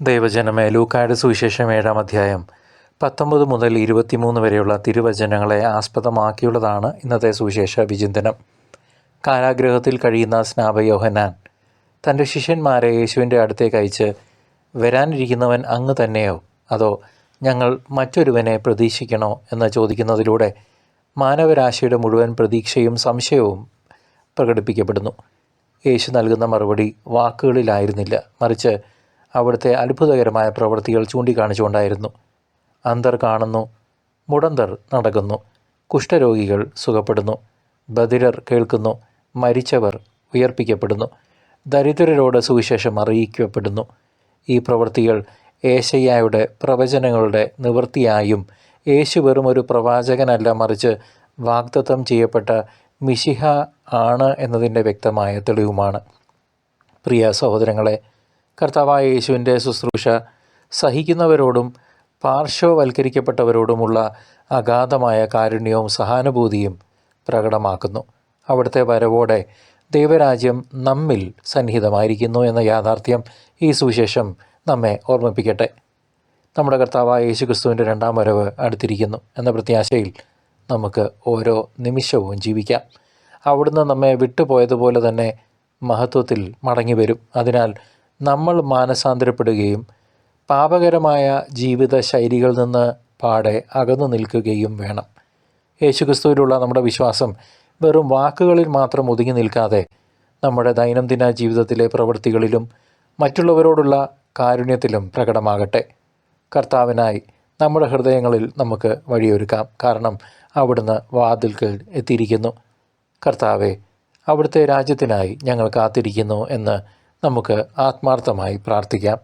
ദൈവജനമേ, ലൂക്കായുടെ സുവിശേഷം 7-ാം അധ്യായം 19 മുതൽ 23 വരെയുള്ള തിരുവചനങ്ങളെ ആസ്പദമാക്കിയുള്ളതാണ് ഇന്നത്തെ സുവിശേഷ വിചിന്തനം. കാരാഗൃഹത്തിൽ കഴിയുന്ന സ്നാപക യോഹന്നാൻ തൻ്റെ ശിഷ്യന്മാരെ യേശുവിൻ്റെ അടുത്തേക്ക് അയച്ച്, വരാനിരിക്കുന്നവൻ അങ്ങ് തന്നെയോ, അതോ ഞങ്ങൾ മറ്റൊരുവനെ പ്രതീക്ഷിക്കണോ എന്ന് ചോദിക്കുന്നതിലൂടെ മാനവരാശിയുടെ മുഴുവൻ പ്രതീക്ഷയും സംശയവും പ്രകടിപ്പിക്കപ്പെടുന്നു. യേശു നൽകുന്ന മറുപടി വാക്കുകളിലായിരുന്നില്ല, മറിച്ച് അവിടുത്തെ അത്ഭുതകരമായ പ്രവൃത്തികൾ ചൂണ്ടിക്കാണിച്ചുകൊണ്ടായിരുന്നു. അന്ധർ കാണുന്നു, മുടന്തർ നടക്കുന്നു, കുഷ്ഠരോഗികൾ സുഖപ്പെടുന്നു, ബധിരർ കേൾക്കുന്നു, മരിച്ചവർ ഉയർപ്പിക്കപ്പെടുന്നു, ദരിദ്രരോട് സുവിശേഷം അറിയിക്കപ്പെടുന്നു. ഈ പ്രവൃത്തികൾ ഏശയ്യായുടെ പ്രവചനങ്ങളുടെ നിവൃത്തിയായും യേശു വെറും ഒരു പ്രവാചകനല്ല, മറിച്ച് വാഗ്ദത്തം ചെയ്യപ്പെട്ട മിശിഹ ആണ് എന്നതിൻ്റെ വ്യക്തമായ തെളിവുമാണ്. പ്രിയ സഹോദരങ്ങളെ, കർത്താവായ യേശുവിൻ്റെ ശുശ്രൂഷ സഹിക്കുന്നവരോടും പാർശ്വവൽക്കരിക്കപ്പെട്ടവരോടുമുള്ള അഗാധമായ കാരുണ്യവും സഹാനുഭൂതിയും പ്രകടമാക്കുന്നു. അവിടുത്തെ വരവോടെ ദൈവരാജ്യം നമ്മിൽ സന്നിഹിതമായിരിക്കുന്നു എന്ന യാഥാർത്ഥ്യം ഈ സുവിശേഷം നമ്മെ ഓർമ്മിപ്പിക്കട്ടെ. നമ്മുടെ കർത്താവായ യേശുക്രിസ്തുവിൻ്റെ രണ്ടാം വരവ് അടുത്തിരിക്കുന്നു എന്ന പ്രത്യാശയിൽ നമുക്ക് ഓരോ നിമിഷവും ജീവിക്കാം. അവിടുന്ന് നമ്മെ വിട്ടുപോയതുപോലെ തന്നെ മഹത്വത്തിൽ മടങ്ങി വരും. അതിനാൽ നമ്മൾ മാനസാന്തരപ്പെടുകയും പാപകരമായ ജീവിത ശൈലികളിൽ നിന്ന് പാടെ അകന്നു നിൽക്കുകയും വേണം. യേശുക്രിസ്തുവിലുള്ള നമ്മുടെ വിശ്വാസം വെറും വാക്കുകളിൽ മാത്രം ഒതുങ്ങി നിൽക്കാതെ നമ്മുടെ ദൈനംദിന ജീവിതത്തിലെ പ്രവൃത്തികളിലും മറ്റുള്ളവരോടുള്ള കാരുണ്യത്തിലും പ്രകടമാകട്ടെ. കർത്താവിനായി നമ്മുടെ ഹൃദയങ്ങളിൽ നമുക്ക് വഴിയൊരുക്കാം, കാരണം അവിടുന്ന് വാതിൽക്കൽ എത്തിയിരിക്കുന്നു. കർത്താവെ, അവിടുത്തെ രാജ്യത്തിനായി ഞങ്ങൾ കാത്തിരിക്കുന്നു എന്ന് നമുക്ക് ആത്മാർത്ഥമായി പ്രാർത്ഥിക്കാം.